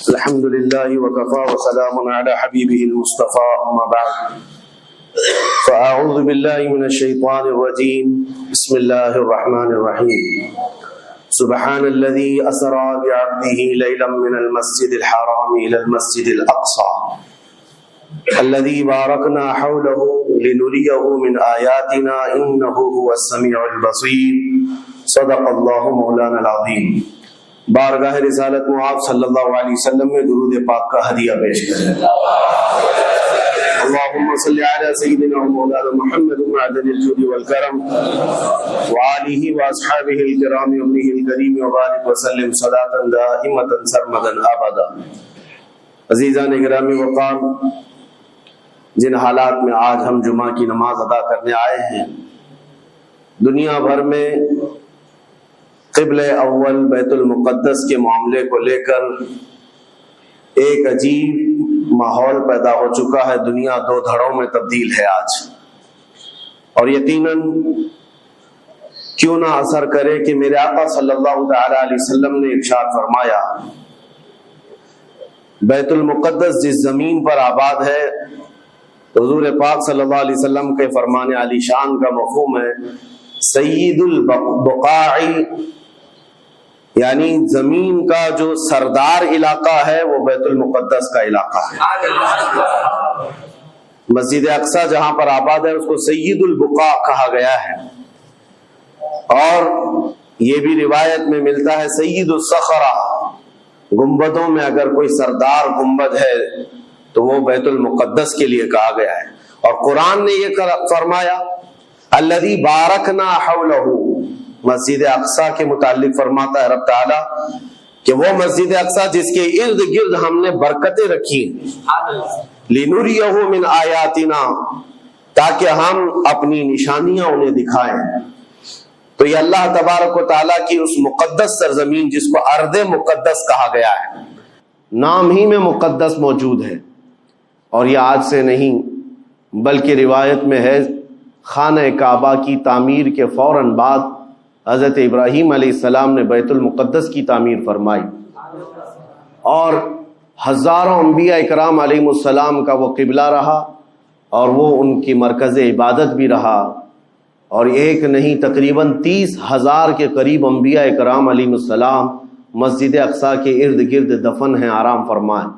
الحمد لله وكفى وسلام على حبيبه المصطفى أما بعد فأعوذ بالله من الشيطان الرجيم بسم الله الرحمن الرحيم سبحان الذي أسرى بعبده ليلا من المسجد الحرام إلى المسجد الأقصى الذي باركنا حوله لنريه من آياتنا إنه هو السميع البصير صدق الله مولانا العظيم. بارگاہ رسالت معاذ صلی اللہ علیہ وسلم میں درود پاک کا ہدیہ پیش کریں. اللهم صل على سيدنا ومولانا محمد معدن الجود والكرم وآله وأصحابه الكرام وابنه الكريم وبارك وسلم صلاة دائمة سرمدا أبدا. عزیزان گرامی وقار، جن حالات میں آج ہم جمعہ کی نماز ادا کرنے آئے ہیں، دنیا بھر میں قبلہ اول بیت المقدس کے معاملے کو لے کر ایک عجیب ماحول پیدا ہو چکا ہے. دنیا دو دھڑوں میں تبدیل ہے آج، اور یقیناً کیوں نہ اثر کرے کہ میرے آقا صلی اللہ تعالی علیہ وسلم نے ارشاد فرمایا، بیت المقدس جس زمین پر آباد ہے، حضور پاک صلی اللہ علیہ وسلم کے فرمان علی شان کا مفہوم ہے سید البقاع، یعنی زمین کا جو سردار علاقہ ہے وہ بیت المقدس کا علاقہ ہے. مسجد اقصی جہاں پر آباد ہے اس کو سید البقاع کہا گیا ہے، اور یہ بھی روایت میں ملتا ہے سید الصخرہ، گنبدوں میں اگر کوئی سردار گنبد ہے تو وہ بیت المقدس کے لیے کہا گیا ہے. اور قرآن نے یہ فرمایا الذی بارکنا حولہ، مسجد اقصی کے متعلق فرماتا ہے رب تعالی کہ وہ مسجد اقصی جس کے ارد گرد ہم نے برکتیں رکھی، لنریہ من آیاتنا، تاکہ ہم اپنی نشانیاں انہیں دکھائیں. تو یہ اللہ تبارک و تعالیٰ کی اس مقدس سرزمین جس کو ارض مقدس کہا گیا ہے، نام ہی میں مقدس موجود ہے. اور یہ آج سے نہیں بلکہ روایت میں ہے خانہ کعبہ کی تعمیر کے فوراً بعد حضرت ابراہیم علیہ السلام نے بیت المقدس کی تعمیر فرمائی، اور ہزاروں انبیاء اکرام علیہ السلام کا وہ قبلہ رہا اور وہ ان کی مرکز عبادت بھی رہا. اور ایک نہیں تقریباً 30,000 کے قریب انبیاء اکرام علیہ السلام مسجد اقصی کے ارد گرد دفن ہیں، آرام فرمائیں.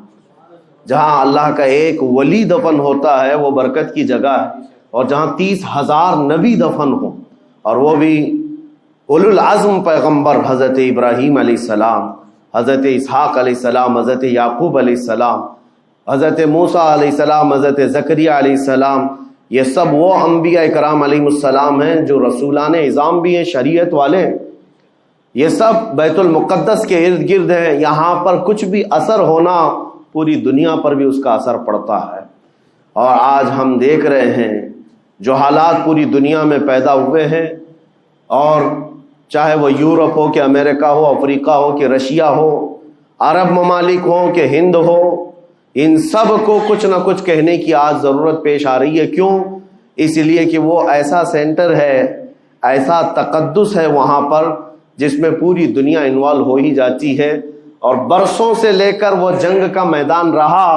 جہاں اللہ کا ایک ولی دفن ہوتا ہے وہ برکت کی جگہ ہے، اور جہاں 30,000 نبی دفن ہوں، اور وہ بھی اولو العزم پیغمبر حضرت ابراہیم علیہ السلام، حضرت اسحاق علیہ السلام، حضرت یعقوب علیہ السلام، حضرت موسیٰ علیہ السلام، حضرت زکریا علیہ السلام، یہ سب وہ انبیاء کرام علیہ السلام ہیں جو رسولان اعظام بھی ہیں، شریعت والے ہیں. یہ سب بیت المقدس کے ارد گرد ہیں. یہاں پر کچھ بھی اثر ہونا پوری دنیا پر بھی اس کا اثر پڑتا ہے. اور آج ہم دیکھ رہے ہیں جو حالات پوری دنیا میں پیدا ہوئے ہیں، اور چاہے وہ یورپ ہو کہ امریکہ ہو، افریقہ ہو کہ رشیا ہو، عرب ممالک ہو کہ ہند ہو، ان سب کو کچھ نہ کچھ کہنے کی آج ضرورت پیش آ رہی ہے. کیوں؟ اس لیے کہ وہ ایسا سینٹر ہے، ایسا تقدس ہے وہاں پر جس میں پوری دنیا انوالو ہو ہی جاتی ہے. اور برسوں سے لے کر وہ جنگ کا میدان رہا،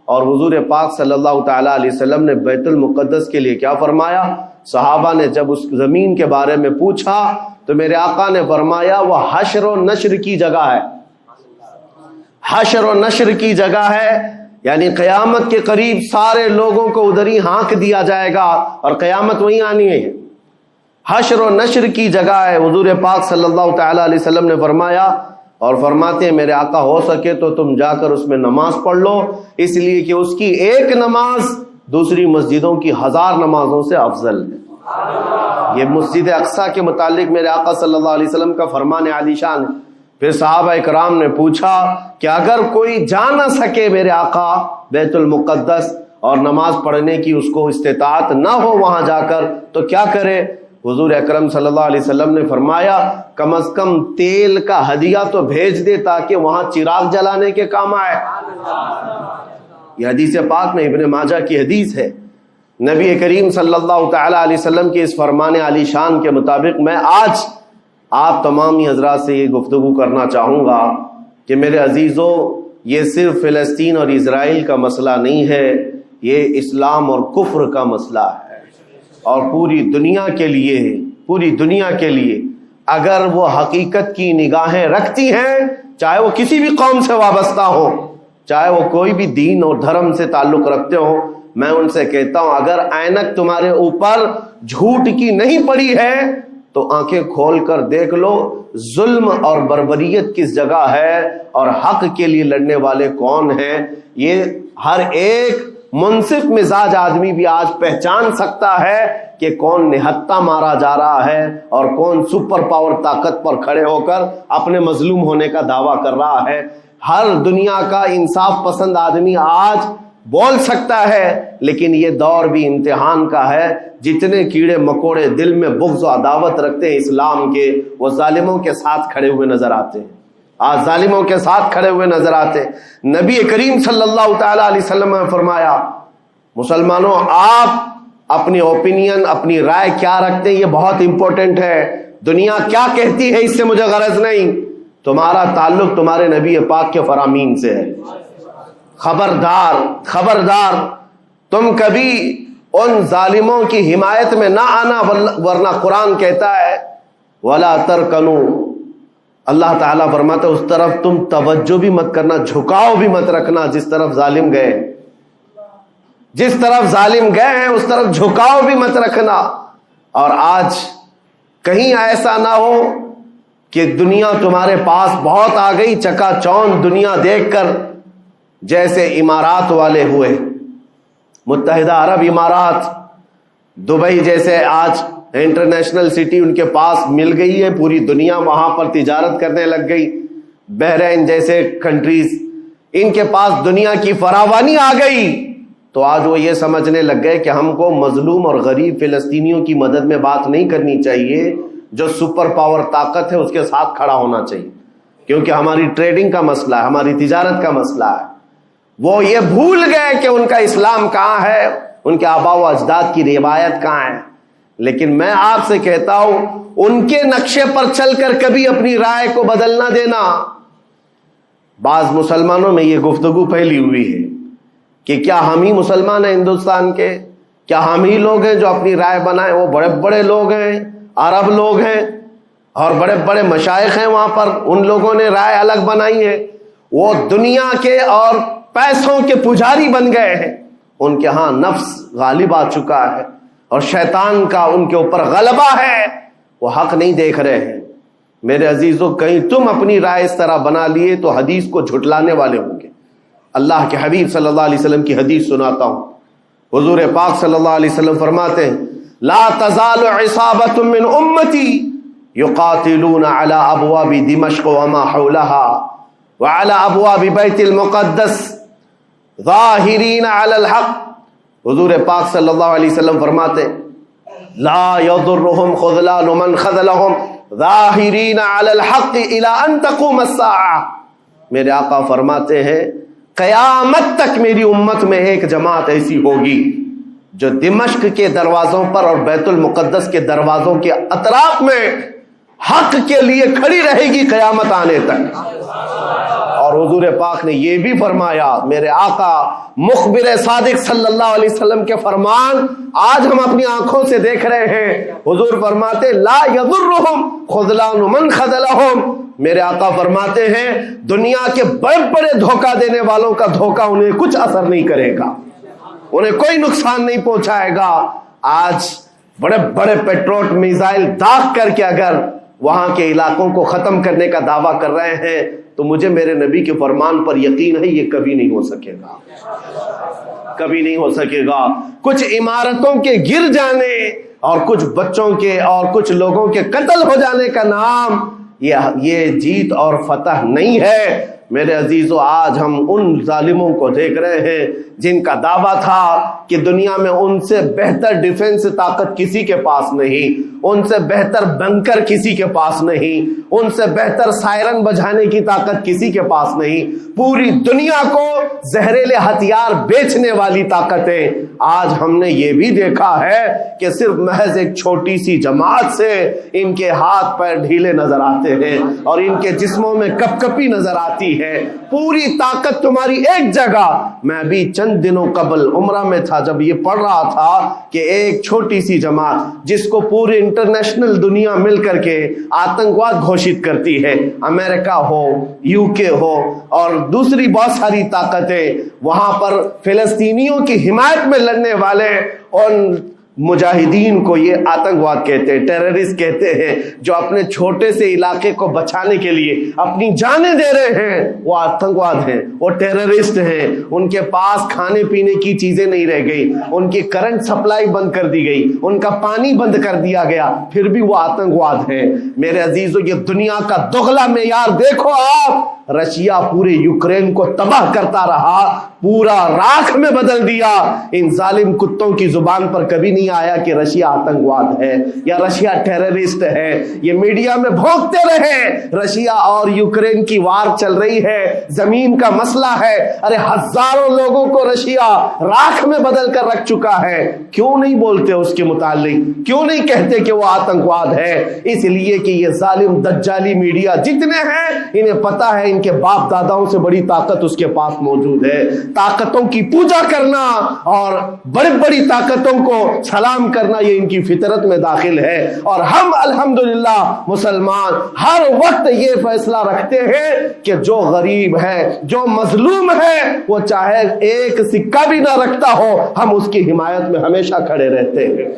اور حضور پاک صلی اللہ تعالی علیہ وسلم نے بیت المقدس کے لیے کیا فرمایا؟ صحابہ نے جب اس زمین کے بارے میں پوچھا تو میرے آقا نے فرمایا وہ حشر و نشر کی جگہ ہے. حشر و نشر کی جگہ ہے، یعنی قیامت کے قریب سارے لوگوں کو ادھر ہی ہانک دیا جائے گا اور قیامت وہیں آنی ہے. حشر و نشر کی جگہ ہے. حضور پاک صلی اللہ تعالی علیہ وسلم نے فرمایا، اور فرماتے ہیں میرے آقا ہو سکے تو تم جا کر اس میں نماز پڑھ لو، اس لیے کہ اس کی ایک نماز دوسری مسجدوں کی 1000 نمازوں سے افضل ہے. یہ مسجد اقصی کے متعلق میرے آقا صلی اللہ علیہ وسلم کا فرمان علی شان ہے. پھر صحابہ اکرام نے پوچھا کہ اگر کوئی جا نہ سکے میرے آقا بیت المقدس اور نماز پڑھنے کی اس کو استطاعت نہ ہو وہاں جا کر تو کیا کرے؟ حضور اکرم صلی اللہ علیہ وسلم نے فرمایا کم از کم تیل کا ہدیہ تو بھیج دے تاکہ وہاں چراغ جلانے کے کام آئے. یہ حدیث پاک میں ابن ماجہ کی حدیث ہے. نبی کریم صلی اللہ تعالی علیہ وسلم کے اس فرمان علی شان کے مطابق میں آج آپ تمامی حضرات سے یہ گفتگو کرنا چاہوں گا کہ میرے عزیزوں، یہ صرف فلسطین اور اسرائیل کا مسئلہ نہیں ہے، یہ اسلام اور کفر کا مسئلہ ہے، اور پوری دنیا کے لیے اگر وہ حقیقت کی نگاہیں رکھتی ہیں، چاہے وہ کسی بھی قوم سے وابستہ ہو، چاہے وہ کوئی بھی دین اور دھرم سے تعلق رکھتے ہو، میں ان سے کہتا ہوں اگر اینک تمہارے اوپر جھوٹ کی نہیں پڑی ہے تو آنکھیں کھول کر دیکھ لو ظلم اور بربریت کس جگہ ہے اور حق کے لیے لڑنے والے کون ہیں۔ یہ ہر ایک منصف مزاج آدمی بھی آج پہچان سکتا ہے کہ کون نہتہ مارا جا رہا ہے اور کون سپر پاور طاقت پر کھڑے ہو کر اپنے مظلوم ہونے کا دعویٰ کر رہا ہے۔ ہر دنیا کا انصاف پسند آدمی آج بول سکتا ہے، لیکن یہ دور بھی امتحان کا ہے۔ جتنے کیڑے مکوڑے دل میں بغض و عداوت رکھتے ہیں اسلام کے، وہ ظالموں کے ساتھ کھڑے ہوئے نظر آتے ہیں، آج ظالموں کے ساتھ کھڑے ہوئے نظر آتے ہیں۔ نبی کریم صلی اللہ تعالی علیہ وسلم نے فرمایا مسلمانوں آپ اپنی اوپینین، اپنی رائے کیا رکھتے ہیں یہ بہت امپورٹنٹ ہے، دنیا کیا کہتی ہے اس سے مجھے غرض نہیں، تمہارا تعلق تمہارے نبی پاک کے فرامین سے ہے۔ خبردار خبردار تم کبھی ان ظالموں کی حمایت میں نہ آنا، ورنہ قرآن کہتا ہے وَلَا تَرْكَنُوا، اللہ تعالیٰ فرماتا ہے اس طرف تم توجہ بھی مت کرنا، جھکاؤ بھی مت رکھنا، جس طرف ظالم گئے ہیں اس طرف جھکاؤ بھی مت رکھنا۔ اور آج کہیں ایسا نہ ہو کہ دنیا تمہارے پاس بہت آ گئی، چکا چوند دنیا دیکھ کر، جیسے امارات والے ہوئے، متحدہ عرب امارات، دبئی جیسے آج انٹرنیشنل سٹی ان کے پاس مل گئی ہے، پوری دنیا وہاں پر تجارت کرنے لگ گئی، بحرین جیسے کنٹریز، ان کے پاس دنیا کی فراوانی آ گئی، تو آج وہ یہ سمجھنے لگ گئے کہ ہم کو مظلوم اور غریب فلسطینیوں کی مدد میں بات نہیں کرنی چاہیے، جو سپر پاور طاقت ہے اس کے ساتھ کھڑا ہونا چاہیے، کیونکہ ہماری ٹریڈنگ کا مسئلہ ہے، ہماری تجارت کا مسئلہ ہے۔ وہ یہ بھول گئے کہ ان کا اسلام کہاں ہے، ان کے آباء و اجداد کی روایت کہاں ہے۔ لیکن میں آپ سے کہتا ہوں ان کے نقشے پر چل کر کبھی اپنی رائے کو بدل نہ دینا۔ بعض مسلمانوں میں یہ گفتگو پھیلی ہوئی ہے کہ کیا ہم ہی مسلمان ہیں ہندوستان کے، کیا ہم ہی لوگ ہیں جو اپنی رائے بنائیں، وہ بڑے بڑے لوگ ہیں، عرب لوگ ہیں اور بڑے بڑے مشائخ ہیں وہاں پر، ان لوگوں نے رائے الگ بنائی ہے، وہ دنیا کے اور پیسوں کے پجاری بن گئے ہیں، ان کے ہاں نفس غالب آ چکا ہے اور شیطان کا ان کے اوپر غلبہ ہے، وہ حق نہیں دیکھ رہے ہیں۔ میرے عزیزوں کہیں تم اپنی رائے اس طرح بنا لیے تو حدیث کو جھٹلانے والے ہوں گے۔ اللہ کے حبیب صلی اللہ علیہ وسلم کی حدیث سناتا ہوں، حضور پاک صلی اللہ علیہ وسلم فرماتے ہیں لا تزال عصابۃ من امتی یقاتلون علی ابواب دمشق وما حولها وعلى ابواب بیت المقدس ظاہرین علی الحق۔ حضور پاک صلی اللہ علیہ وسلم فرماتے لا یضرهم خذلان من خذلهم ظاہرین علی الحق الى ان تقوم الساعہ۔ میرے آقا فرماتے ہیں قیامت تک میری امت میں ایک جماعت ایسی ہوگی جو دمشق کے دروازوں پر اور بیت المقدس کے دروازوں کے اطراف میں حق کے لیے کھڑی رہے گی قیامت آنے تک۔ اور حضور پاک نے یہ بھی فرمایا، میرے آقا مخبر صادق صلی اللہ علیہ وسلم کے فرمان آج ہم اپنی آنکھوں سے دیکھ رہے ہیں، حضور فرماتے لا یضرهم خذلان من خذلهم۔ میرے آقا فرماتے ہیں دنیا کے بڑے بڑے دھوکہ دینے والوں کا دھوکہ انہیں کچھ اثر نہیں کرے گا، انہیں کوئی نقصان نہیں پہنچائے گا۔ آج بڑے بڑے پیٹروٹ میزائل داغ کر کے اگر وہاں کے علاقوں کو ختم کرنے کا دعویٰ کر رہے ہیں تو مجھے میرے نبی کے فرمان پر یقین ہے یہ کبھی نہیں ہو سکے گا، کبھی نہیں ہو سکے گا۔ کچھ عمارتوں کے گر جانے اور کچھ بچوں کے اور کچھ لوگوں کے قتل ہو جانے کا نام یہ جیت اور فتح نہیں ہے۔ میرے عزیزو آج ہم ان ظالموں کو دیکھ رہے ہیں جن کا دعویٰ تھا کہ دنیا میں ان سے بہتر ڈیفنس طاقت کسی کے پاس نہیں، ان سے بہتر بنکر کسی کے پاس نہیں، ان سے بہتر سائرن بجانے کی طاقت کسی کے پاس نہیں، پوری دنیا کو زہریلے ہتھیار بیچنے والی طاقتیں۔ آج ہم نے یہ بھی دیکھا ہے کہ صرف محض ایک چھوٹی سی جماعت سے ان کے ہاتھ پیر ڈھیلے نظر آتے ہیں اور ان کے جسموں میں کپ کپی نظر آتی ہے۔ ہے, پوری طاقت تمہاری ایک جگہ. میں ابھی چند دنوں قبل عمرہ میں تھا جب یہ پڑھ رہا تھا کہ ایک چھوٹی سی جماعت جس کو پورے انٹرنیشنل دنیا مل کر کے آتنکواد گھوشت کرتی ہے, امریکہ ہو, یو کے ہو اور دوسری بہت ساری طاقتیں, وہاں پر فلسطینیوں کی حمایت میں لڑنے والے ان مجاہدین کو یہ آتنکواد کہتے ہیں, ٹیررسٹ کہتے ہیں, جو اپنے چھوٹے سے علاقے کو بچانے کے لیے اپنی جانیں دے رہے ہیں, وہ آتنکواد ہیں, وہ ٹیررسٹ ہیں. ان کے پاس کھانے پینے کی چیزیں نہیں رہ گئی, ان کی کرنٹ سپلائی بند کر دی گئی, ان کا پانی بند کر دیا گیا, پھر بھی وہ آتنکواد ہیں. میرے عزیزو, یہ دنیا کا دغلا معیار دیکھو آپ. رشیا پورے یوکرین کو تباہ کرتا رہا, پورا راکھ میں بدل دیا. ان ظالم کتوں کی زبان پر کبھی نہیں آیا کہ رشیا آتنکواد ہے یا رشیا ٹیررسٹ ہے. یہ میڈیا میں بھونکتے رہے, رشیا اور یوکرین کی وار چل رہی ہے, زمین کا مسئلہ ہے. ارے ہزاروں لوگوں کو رشیا راکھ میں بدل کر رکھ چکا ہے. کیوں نہیں بولتے اس کے متعلق, کیوں نہیں کہتے کہ وہ آتنکواد ہے؟ اس لیے کہ یہ ظالم دجالی میڈیا جتنے ہیں انہیں پتا ہے ان کے باپ داداؤں سے بڑی طاقت اس کے پاس موجود ہے. طاقتوں کی پوجا کرنا اور بڑی بڑی طاقتوں کو سلام کرنا یہ ان کی فطرت میں داخل ہے. اور ہم الحمدللہ مسلمان ہر وقت یہ فیصلہ رکھتے ہیں کہ جو غریب ہے, جو مظلوم ہے, وہ چاہے ایک سکہ بھی نہ رکھتا ہو, ہم اس کی حمایت میں ہمیشہ کھڑے رہتے ہیں.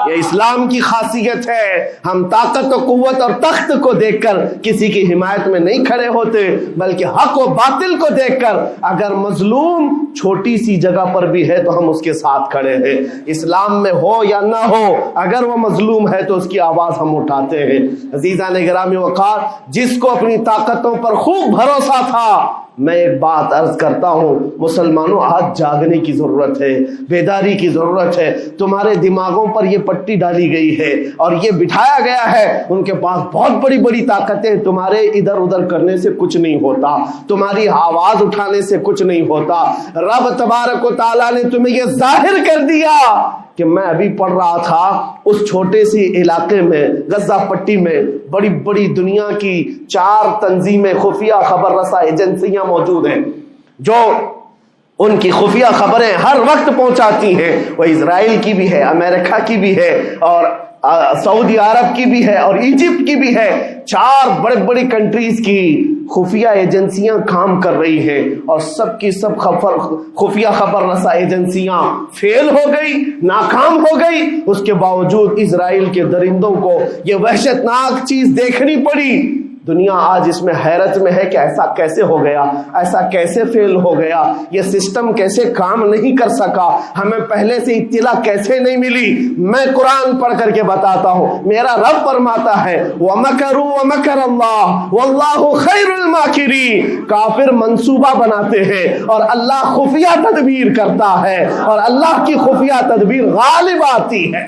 یہ اسلام کی خاصیت ہے. ہم طاقت و قوت اور تخت کو دیکھ کر کسی کی حمایت میں نہیں کھڑے ہوتے, بلکہ حق و باطل کو دیکھ کر اگر مظلوم چھوٹی سی جگہ پر بھی ہے تو ہم اس کے ساتھ کھڑے ہیں. اسلام میں ہو یا نہ ہو, اگر وہ مظلوم ہے تو اس کی آواز ہم اٹھاتے ہیں. عزیزان گرامی وقار, جس کو اپنی طاقتوں پر خوب بھروسہ تھا, میں ایک بات عرض کرتا ہوں, مسلمانوں آج جاگنے کی ضرورت ہے, بیداری کی ضرورت ہے. تمہارے دماغوں پر یہ پٹی ڈالی گئی ہے اور یہ بٹھایا گیا ہے ان کے پاس بہت بڑی بڑی طاقتیں, تمہارے ادھر ادھر کرنے سے کچھ نہیں ہوتا, تمہاری آواز اٹھانے سے کچھ نہیں ہوتا. رب تبارک و تعالیٰ نے تمہیں یہ ظاہر کر دیا کہ میں ابھی پڑھ رہا تھا اس چھوٹے سی علاقے میں غزہ پٹی میں بڑی بڑی دنیا کی 4 تنظیمیں, خفیہ خبر رساں ایجنسیاں موجود ہیں جو ان کی خفیہ خبریں ہر وقت پہنچاتی ہیں. وہ اسرائیل کی بھی ہے, امریکہ کی بھی ہے اور سعودی عرب کی بھی ہے اور ایجپٹ کی بھی ہے. 4 بڑے بڑی کنٹریز کی خفیہ ایجنسیاں کام کر رہی ہیں اور سب کی سب خفیہ خبر رساں ایجنسیاں فیل ہو گئی, ناکام ہو گئی. اس کے باوجود اسرائیل کے درندوں کو یہ وحشتناک چیز دیکھنی پڑی. دنیا آج اس میں حیرت میں ہے کہ ایسا کیسے ہو گیا, ایسا کیسے فیل ہو گیا, یہ سسٹم کیسے کام نہیں کر سکا, ہمیں پہلے سے اطلاع کیسے نہیں ملی. میں قرآن پڑھ کر کے بتاتا ہوں, میرا رب فرماتا ہے وَمَكَرُوا وَمَكَرَ اللَّهُ وَاللَّهُ خَيْرُ الْمَاكِرِينَ. کافر منصوبہ بناتے ہیں اور اللہ خفیہ تدبیر کرتا ہے اور اللہ کی خفیہ تدبیر غالب آتی ہے.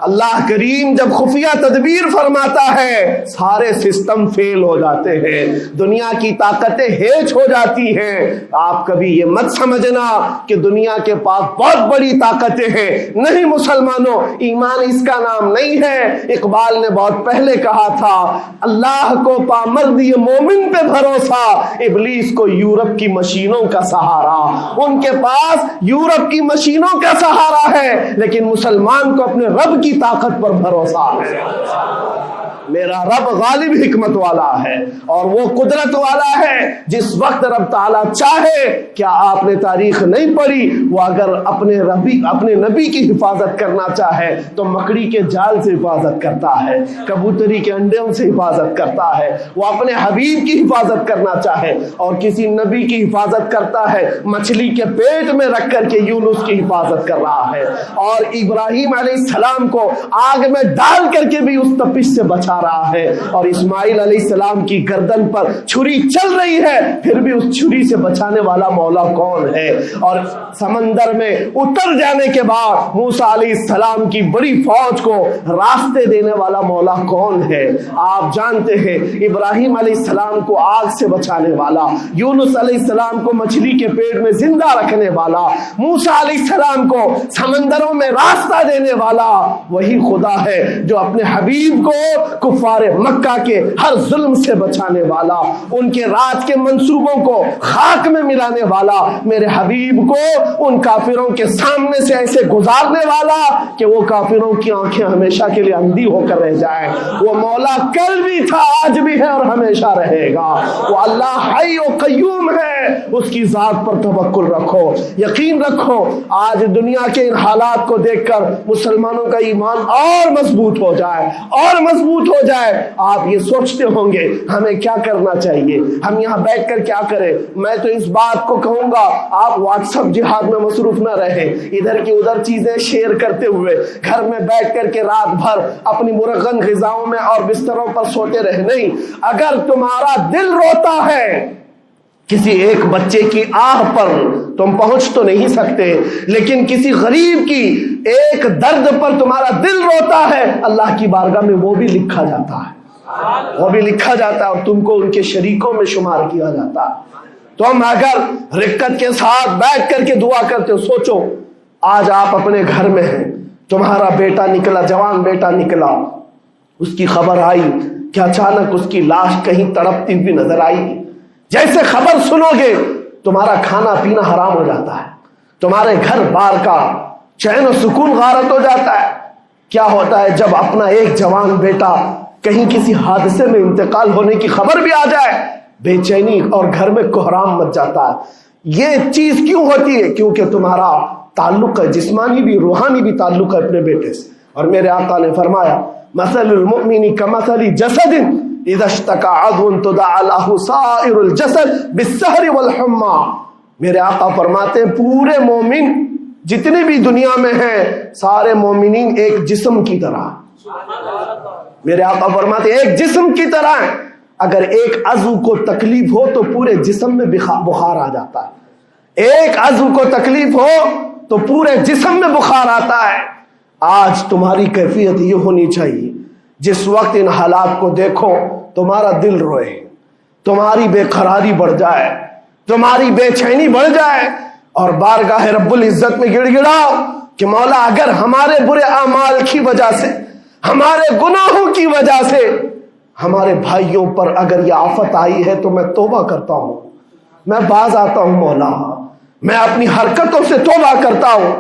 اللہ کریم جب خفیہ تدبیر فرماتا ہے سارے سسٹم فیل ہو جاتے ہیں, دنیا کی طاقتیں ہیچ ہو جاتی ہیں. آپ کبھی یہ مت سمجھنا کہ دنیا کے پاس بہت بڑی طاقتیں ہیں. نہیں مسلمانوں, ایمان اس کا نام نہیں ہے. اقبال نے بہت پہلے کہا تھا, اللہ کو پامرد یہ مومن پہ بھروسہ, ابلیس کو یورپ کی مشینوں کا سہارا. ان کے پاس یورپ کی مشینوں کا سہارا ہے لیکن مسلمان کو اپنے رب کی طاقت پر بھروسہ ہے. میرا رب غالب حکمت والا ہے اور وہ قدرت والا ہے. جس وقت رب تعالیٰ چاہے, کیا آپ نے تاریخ نہیں پڑھی, وہ اگر اپنے نبی کی حفاظت کرنا چاہے تو مکڑی کے جال سے حفاظت کرتا ہے, کبوتری کے انڈوں سے حفاظت کرتا ہے. وہ اپنے حبیب کی حفاظت کرنا چاہے اور کسی نبی کی حفاظت کرتا ہے, مچھلی کے پیٹ میں رکھ کر کے یونس کی حفاظت کر رہا ہے اور ابراہیم علیہ السلام کو آگ میں ڈال کر کے بھی اس تپش سے بچا بچا رہا ہے، اور اسماعیل علیہ السلام کی گردن پر چھری چل رہی ہے، پھر بھی اس چھری سے بچانے والا مولا کون ہے؟ اور سمندر میں اتر جانے کے بعد موسیٰ علیہ السلام کی بڑی فوج کو راستے دینے والا مولا کون ہے؟ آپ جانتے ہیں ابراہیم علیہ السلام کو آگ سے بچانے والا، یونس علیہ السلام کو مچھلی کے پیٹ میں زندہ رکھنے والا، موسیٰ علیہ السلام کو سمندروں میں راستہ دینے والا وہی خدا ہے جو اپنے حبیب کو کفار مکہ کے ہر ظلم سے بچانے والا، ان کے رات کے منصوبوں کو خاک میں ملانے والا، میرے حبیب کو ان کافروں کے سامنے سے ایسے گزارنے والا کہ وہ کافروں کی آنکھیں ہمیشہ کے لیے اندھی ہو کر رہ جائیں۔ وہ مولا کل بھی تھا، آج بھی ہے اور ہمیشہ رہے گا۔ وہ اللہ حی و قیوم ہے، اس کی ذات پر توکل رکھو، یقین رکھو۔ آج دنیا کے ان حالات کو دیکھ کر مسلمانوں کا ایمان اور مضبوط ہو جائے، اور مضبوط ہو جائے۔ آپ یہ سوچتے ہوں گے ہمیں کیا کرنا چاہیے، ہم یہاں بیٹھ کر کیا کریں؟ میں تو اس بات کو کہوں گا آپ واٹس ایپ جہاد میں مصروف نہ رہیں، ادھر کی ادھر چیزیں شیئر کرتے ہوئے گھر میں بیٹھ کر کے رات بھر اپنی مرغن غذاؤں میں اور بستروں پر سوتے رہے نہیں۔ اگر تمہارا دل روتا ہے کسی ایک بچے کی آہ پر تم پہنچ تو نہیں سکتے، لیکن کسی غریب کی ایک درد پر تمہارا دل روتا ہے، اللہ کی بارگاہ میں وہ بھی لکھا جاتا ہے، وہ بھی لکھا جاتا ہے اور تم کو ان کے شریکوں میں شمار کیا جاتا ہے۔ تم اگر رقت کے ساتھ بیٹھ کر کے دعا کرتے ہو، سوچو آج آپ اپنے گھر میں ہیں، تمہارا بیٹا نکلا، جوان بیٹا نکلا، اس کی خبر آئی کہ اچانک اس کی لاش کہیں تڑپتی ہوئی نظر آئی، جیسے خبر سنو گے تمہارا کھانا پینا حرام ہو جاتا ہے، تمہارے گھر بار کا چین و سکون غارت ہو جاتا ہے۔ کیا ہوتا ہے جب اپنا ایک جوان بیٹا کہیں کسی حادثے میں انتقال ہونے کی خبر بھی آ جائے، بے چینی اور گھر میں کوہرام مچ جاتا ہے۔ یہ چیز کیوں ہوتی ہے؟ کیونکہ تمہارا تعلق ہے، جسمانی بھی روحانی بھی تعلق ہے اپنے بیٹے سے۔ اور میرے آقا نے فرمایا مثل المؤمن کمثل جسد اذا اشتكى عضو تداعى له سائر الجسد بالسهر والحمى۔ میرے آقا فرماتے ہیں پورے مومن جتنے بھی دنیا میں ہیں، سارے مومنین ایک جسم کی طرح، میرے آقا فرماتے ہیں ایک جسم کی طرح ہیں، اگر ایک عضو کو تکلیف ہو تو پورے جسم میں بخار آ جاتا ہے، ایک عضو کو تکلیف ہو تو پورے جسم میں بخار آتا ہے۔ آج تمہاری کیفیت یہ ہونی چاہیے، جس وقت ان حالات کو دیکھو تمہارا دل روئے، تمہاری بے قراری بڑھ جائے، تمہاری بے چینی بڑھ جائے، اور بارگاہ رب العزت میں گڑ گڑاؤ کہ مولا اگر ہمارے برے اعمال کی وجہ سے، ہمارے گناہوں کی وجہ سے ہمارے بھائیوں پر اگر یہ آفت آئی ہے تو میں توبہ کرتا ہوں، میں باز آتا ہوں مولا، میں اپنی حرکتوں سے توبہ کرتا ہوں۔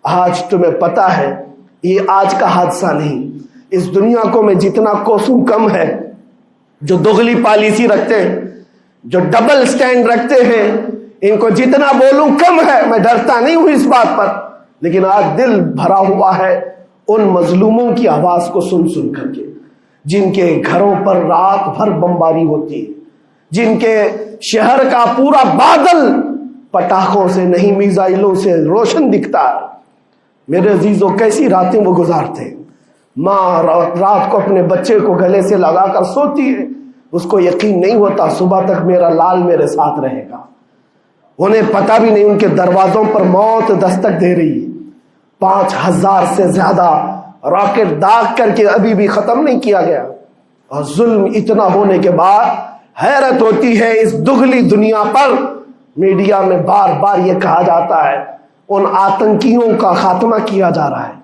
آج تمہیں پتا ہے یہ آج کا حادثہ نہیں، اس دنیا کو میں جتنا کوسوں کم ہے، جو دغلی پالیسی رکھتے ہیں، جو ڈبل سٹینڈ رکھتے ہیں، ان کو جتنا بولوں کم ہے، میں ڈرتا نہیں ہوں اس بات پر، لیکن آج دل بھرا ہوا ہے ان مظلوموں کی آواز کو سن سن کر کے، جن کے گھروں پر رات بھر بمباری ہوتی ہے، جن کے شہر کا پورا بادل پٹاخوں سے نہیں میزائلوں سے روشن دکھتا ہے۔ میرے عزیزوں کیسی راتیں وہ گزارتے ہیں، ماں رات کو اپنے بچے کو گلے سے لگا کر سوتی ہے، اس کو یقین نہیں ہوتا صبح تک میرا لال میرے ساتھ رہے گا، انہیں پتہ بھی نہیں ان کے دروازوں پر موت دستک دے رہی ہے۔ 5000 سے زیادہ راکٹ داغ کر کے ابھی بھی ختم نہیں کیا گیا، اور ظلم اتنا ہونے کے بعد حیرت ہوتی ہے اس دگلی دنیا پر میڈیا میں بار بار یہ کہا جاتا ہے ان آتنکیوں کا خاتمہ کیا جا رہا ہے،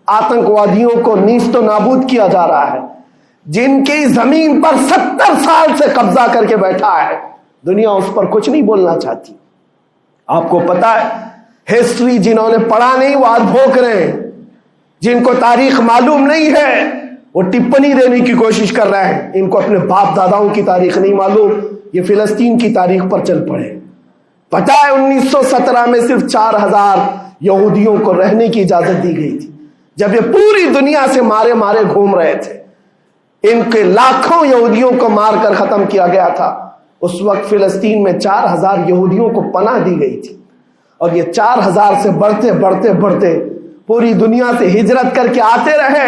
آتنکوادیوں کو نیست و نابود کیا جا رہا ہے، جن کی زمین پر 70 سال سے قبضہ کر کے بیٹھا ہے، دنیا اس پر کچھ نہیں بولنا چاہتی۔ آپ کو پتا ہے ہسٹری جنہوں نے پڑھا نہیں وہ آج بھوک رہے ہیں، جن کو تاریخ معلوم نہیں ہے وہ ٹپنی دینے کی کوشش کر رہے ہیں، ان کو اپنے باپ داداؤں کی تاریخ نہیں معلوم، یہ فلسطین کی تاریخ پر چل پڑے۔ پتا ہے 1917 میں صرف 4000 یہودیوں کو رہنے کی اجازت دی گئی تھی، جب یہ پوری دنیا سے مارے مارے گھوم رہے تھے، ان کے لاکھوں یہودیوں کو مار کر ختم کیا گیا تھا۔ اس وقت فلسطین میں 4000 یہودیوں کو پناہ دی گئی تھی، اور یہ 4000 سے بڑھتے بڑھتے بڑھتے پوری دنیا سے ہجرت کر کے آتے رہے،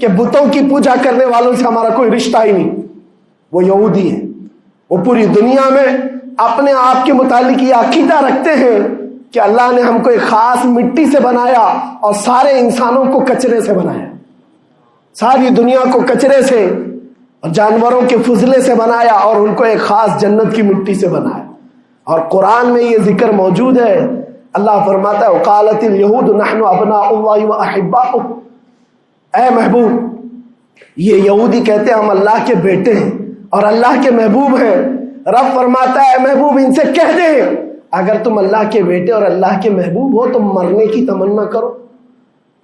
کہ بتوں کی پوجا کرنے والوں سے ہمارا کوئی رشتہ ہی نہیں، وہ یہودی ہیں۔ وہ پوری دنیا میں اپنے آپ کے متعلق یہ عقیدہ رکھتے ہیں کہ اللہ نے ہم کو ایک خاص مٹی سے بنایا اور سارے انسانوں کو کچرے سے بنایا، ساری دنیا کو کچرے سے اور جانوروں کے فضلے سے بنایا اور ان کو ایک خاص جنت کی مٹی سے بنایا۔ اور قرآن میں یہ ذکر موجود ہے، اللہ فرماتا ہے وقالت الیہود نحن ابناء اللہ واحباؤہ، اے محبوب یہ یہودی کہتے ہیں ہم اللہ کے بیٹے ہیں اور اللہ کے محبوب ہیں۔ رب فرماتا ہے اے محبوب ان سے کہہ دیں اگر تم اللہ کے بیٹے اور اللہ کے محبوب ہو تو مرنے کی تمنا کرو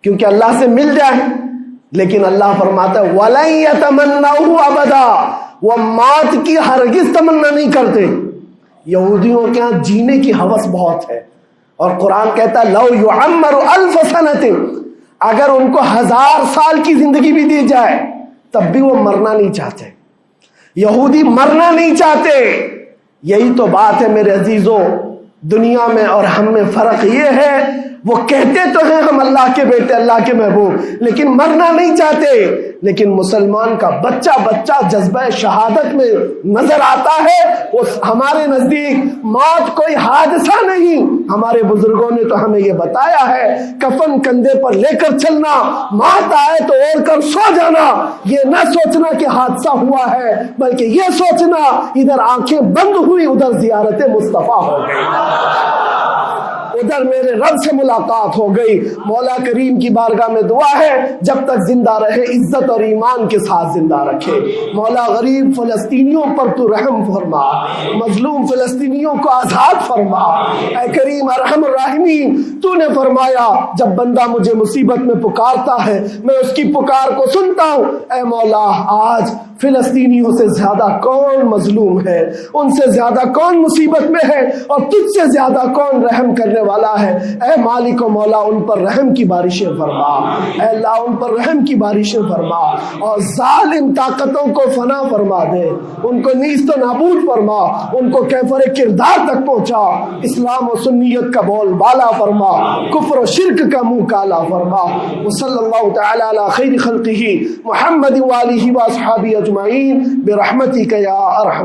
کیونکہ اللہ سے مل جائے۔ لیکن اللہ فرماتا ہے وَلَن يَتَمَنَّوْهُ أَبَدًا، وہ موت کی ہرگز تمنا نہیں کرتے۔ یہودیوں کے ہاں جینے کی ہوس بہت ہے، اور قرآن کہتا ہے لَوْ يُعَمَّرُ أَلْفَ سَنَةٍ، اگر ان کو 1000 سال کی زندگی بھی دی جائے تب بھی وہ مرنا نہیں چاہتے۔ یہودی مرنا نہیں چاہتے۔ یہی تو بات ہے میرے عزیزوں، دنیا میں اور ہم میں فرق یہ ہے وہ کہتے تو ہیں ہم اللہ کے بیٹے اللہ کے محبوب لیکن مرنا نہیں چاہتے۔ لیکن مسلمان کا بچہ جذبہ شہادت میں نظر آتا ہے، وہ ہمارے نزدیک موت کوئی حادثہ نہیں۔ ہمارے بزرگوں نے تو ہمیں یہ بتایا ہے کفن کندھے پر لے کر چلنا، موت آئے تو اوڑھ کر سو جانا، یہ نہ سوچنا کہ حادثہ ہوا ہے بلکہ یہ سوچنا ادھر آنکھیں بند ہوئی ادھر زیارت مصطفیٰ ہو گئی، ادھر میرے رب سے ملاقات ہو گئی۔ مولا کریم کی بارگاہ میں دعا ہے جب تک زندہ رہے عزت اور ایمان کے ساتھ زندہ رکھے۔ مولا غریب فلسطینیوں پر تو رحم فرما، مظلوم فلسطینیوں کو آزاد فرما۔ اے کریم ارحم الراحمین، تو نے فرمایا جب بندہ مجھے مصیبت میں پکارتا ہے میں اس کی پکار کو سنتا ہوں۔ اے مولا آج فلسطینیوں سے زیادہ کون مظلوم ہے، ان سے زیادہ کون مصیبت میں ہے اور تجھ سے زیادہ کون رحم کرنے والا ہے۔ اے مالک و مولا ان پر رحم کی بارشیں فرما، اے اللہ ان پر رحم کی بارشیں فرما اور ظالم طاقتوں کو فنا فرما دے، ان کو نیست و نابود فرما، ان کو کیفر کردار تک پہنچا، اسلام و سنیت کا بول بالا فرما، کفر و شرک کا منہ کالا فرما۔ وصلی اللہ تعالی علی خیر خلقہ محمد وآلہ واصحابہ اجمعین برحمتک یا ارحم